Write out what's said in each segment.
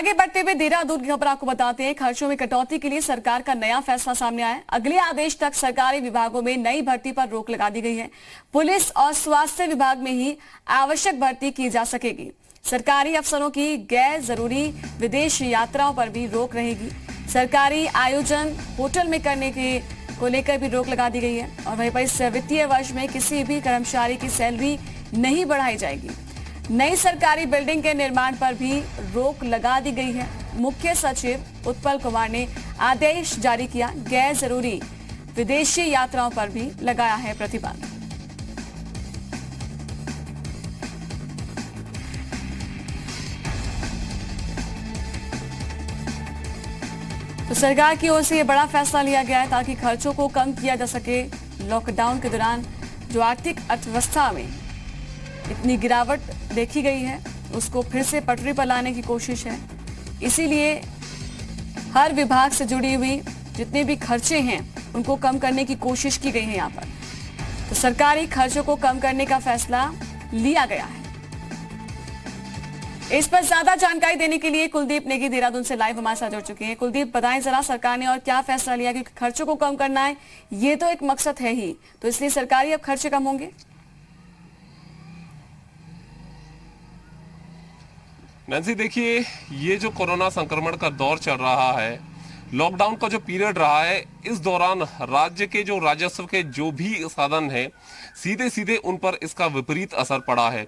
आगे बढ़ते हुए देहरादून की खबर आपको बताते हैं। खर्चों में कटौती के लिए सरकार का नया फैसला सामने आया है। अगले आदेश तक सरकारी विभागों में नई भर्ती पर रोक लगा दी गई है। पुलिस और स्वास्थ्य विभाग में ही आवश्यक भर्ती की जा सकेगी। सरकारी अफसरों की गैर जरूरी विदेश यात्राओं पर भी रोक रहेगी। सरकारी आयोजन होटल में करने के को लेकर भी रोक लगा दी गई है। और वहीं पर इस वित्तीय वर्ष में किसी भी कर्मचारी की सैलरी नहीं बढ़ाई जाएगी। नई सरकारी बिल्डिंग के निर्माण पर भी रोक लगा दी गई है। मुख्य सचिव उत्पल कुमार ने आदेश जारी किया। गैर जरूरी विदेशी यात्राओं पर भी लगाया है प्रतिबंध। तो सरकार की ओर से यह बड़ा फैसला लिया गया है ताकि खर्चों को कम किया जा सके। लॉकडाउन के दौरान जो आर्थिक अर्थव्यवस्था में इतनी गिरावट देखी गई है उसको फिर से पटरी पर लाने की कोशिश है। इसीलिए हर विभाग से जुड़ी हुई जितने भी खर्चे हैं उनको कम करने की कोशिश की गई है। यहाँ पर तो सरकारी खर्चों को कम करने का फैसला लिया गया है। इस पर ज्यादा जानकारी देने के लिए कुलदीप नेगी देहरादून से लाइव हमारे साथ जुड़ चुके हैं। कुलदीप, बताएं जरा सरकार ने और क्या फैसला लिया, क्योंकि खर्चों को कम करना है ये तो एक मकसद है ही, तो इसलिए सरकारी अब खर्चे कम होंगे। नैन्सी, देखिए, ये जो कोरोना संक्रमण का दौर चल रहा है, लॉकडाउन का जो पीरियड रहा है, इस दौरान राज्य के जो राजस्व के जो भी साधन हैं, सीधे सीधे उन पर इसका विपरीत असर पड़ा है।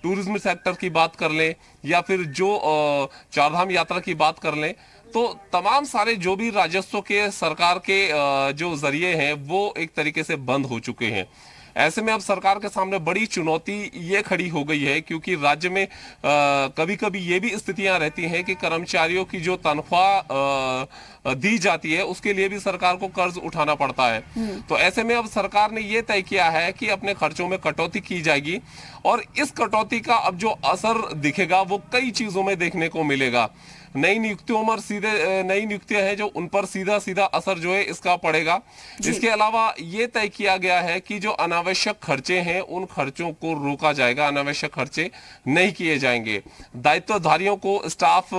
टूरिज्म सेक्टर की बात कर लें या फिर जो चारधाम यात्रा की बात कर लें, तो तमाम सारे जो भी राजस्व के सरकार के जो जरिए हैं वो एक तरीके से बंद हो चुके हैं। ऐसे में अब सरकार के सामने बड़ी चुनौती ये खड़ी हो गई है, क्योंकि राज्य में कभी कभी ये भी स्थितियां रहती हैं कि कर्मचारियों की जो तनख्वाह दी जाती है उसके लिए भी सरकार को कर्ज उठाना पड़ता है। तो ऐसे में अब सरकार ने ये तय किया है कि अपने खर्चों में कटौती की जाएगी और इस कटौती का अब जो असर दिखेगा वो कई चीजों में देखने को मिलेगा। नई नियुक्तियों पर सीधे नई नियुक्तियां हैं जो उन पर सीधा सीधा असर जो है इसका पड़ेगा। इसके अलावा ये तय किया गया है कि जो अनावश्यक खर्चे हैं उन खर्चों को रोका जाएगा, अनावश्यक खर्चे नहीं किए जाएंगे। दायित्वधारियों को स्टाफ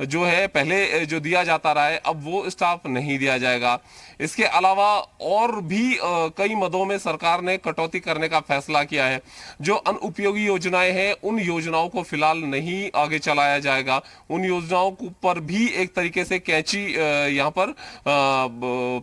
जो है पहले जो दिया जाता रहा है अब वो स्टाफ नहीं दिया जाएगा। इसके अलावा और भी कई मदों में सरकार ने कटौती करने का फैसला किया है। जो अनुपयोगी योजनाएं हैं उन योजनाओं को फिलहाल नहीं आगे चलाया जाएगा। उन योजनाओं पर भी एक तरीके से कैंची यहाँ पर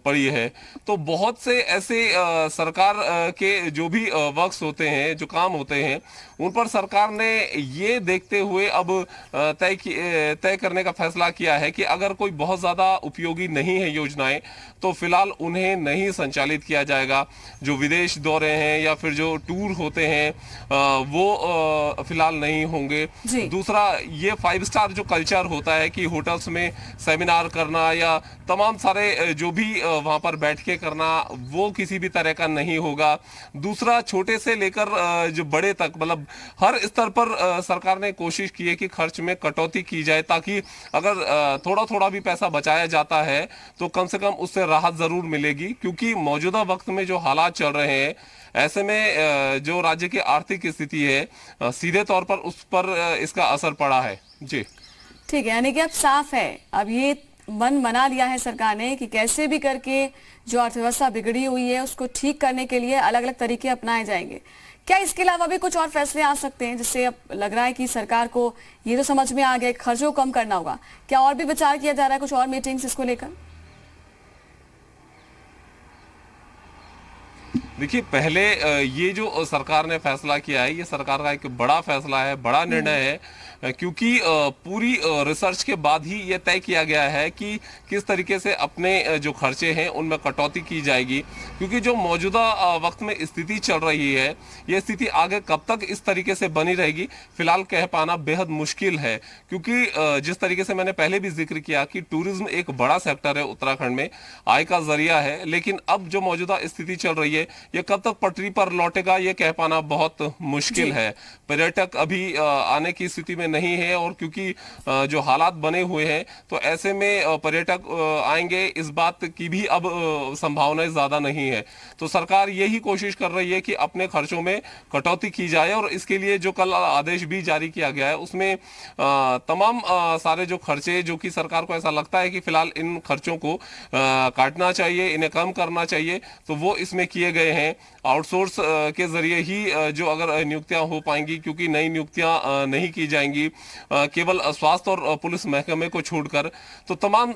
पड़ी है। तो बहुत से ऐसे सरकार के जो भी वर्क्स होते हैं, जो काम होते हैं, उन पर सरकार ने ये देखते हुए अब तय करने का फैसला किया है कि अगर कोई बहुत ज्यादा उपयोगी नहीं है योजनाएं तो फिलहाल उन्हें नहीं संचालित किया जाएगा। जो विदेश दौरे हैं या फिर जो टूर होते हैं वो फिलहाल नहीं होंगे। दूसरा, ये 5 स्टार जो कल्चर होता है कि होटल्स में सेमिनार करना या तमाम सारे जो भी वहां पर बैठ के करना, वो किसी भी तरह का नहीं होगा। दूसरा, छोटे से लेकर जो बड़े तक, मतलब हर स्तर पर सरकार ने कोशिश की है कि खर्च में कटौती की जाए, ताकि अगर थोड़ा थोड़ा भी पैसा बचाया जाता है तो कम से कम उससे राहत जरूर मिलेगी। क्योंकि मौजूदा वक्त में जो हालात चल रहे हैं, ऐसे में जो राज्य की आर्थिक स्थिति है सीधे तौर पर उस पर इसका असर पड़ा है। जी ठीक है, यानी कि अब साफ है, अब ये मन बना लिया है सरकार ने कि कैसे भी करके जो अर्थव्यवस्था बिगड़ी हुई है उसको ठीक करने के लिए अलग अलग तरीके अपनाए जाएंगे। क्या इसके अलावा भी कुछ और फैसले आ सकते हैं, जिससे अब लग रहा है कि सरकार को ये तो समझ में आ गया खर्चों को कम करना होगा? क्या और भी विचार किया जा रहा है, कुछ और मीटिंग्स इसको लेकर? देखिए, पहले ये जो सरकार ने फैसला किया है ये सरकार का एक बड़ा फैसला है, बड़ा निर्णय है, क्योंकि पूरी रिसर्च के बाद ही ये तय किया गया है कि किस तरीके से अपने जो खर्चे हैं उनमें कटौती की जाएगी। क्योंकि जो मौजूदा वक्त में स्थिति चल रही है, ये स्थिति आगे कब तक इस तरीके से बनी रहेगी फिलहाल कह पाना बेहद मुश्किल है। क्योंकि जिस तरीके से मैंने पहले भी जिक्र किया कि टूरिज्म एक बड़ा सेक्टर है उत्तराखंड में, आय का जरिया है, लेकिन अब जो मौजूदा स्थिति चल रही है ये कब तक पटरी पर लौटेगा ये कह पाना बहुत मुश्किल है। पर्यटक अभी आने की स्थिति में नहीं है, और क्योंकि जो हालात बने हुए हैं तो ऐसे में पर्यटक आएंगे, इस बात की भी अब संभावनाएं ज्यादा नहीं है। तो सरकार यही कोशिश कर रही है कि अपने खर्चों में कटौती की जाए, और इसके लिए जो कल आदेश भी जारी किया गया है उसमें तमाम सारे जो खर्चे जो कि सरकार को ऐसा लगता है कि फिलहाल इन खर्चों को काटना चाहिए, इन्हें कम करना चाहिए, तो वो इसमें किए गए हैं। आउटसोर्स के जरिए ही जो अगर नियुक्तियां हो पाएंगी, क्योंकि नई नियुक्तियां नहीं की जाएंगी केवल स्वास्थ्य और पुलिस महकमे को छोड़कर, तो तमाम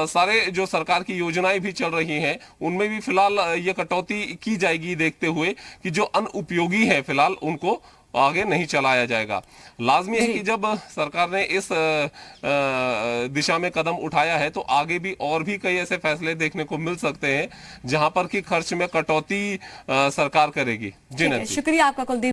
सारे जो सरकार की योजनाएं भी चल रही हैं उनमें भी फिलहाल ये कटौती की जाएगी, देखते हुए कि जो अनुपयोगी है फिलहाल उनको आगे नहीं चलाया जाएगा। लाजमी है कि जब सरकार ने इस दिशा में कदम उठाया है तो आगे भी और भी कई ऐसे फैसले देखने को मिल सकते हैं जहां पर कि खर्च में कटौती सरकार करेगी। जी नैन्सी। शुक्रिया आपका कुलदीप।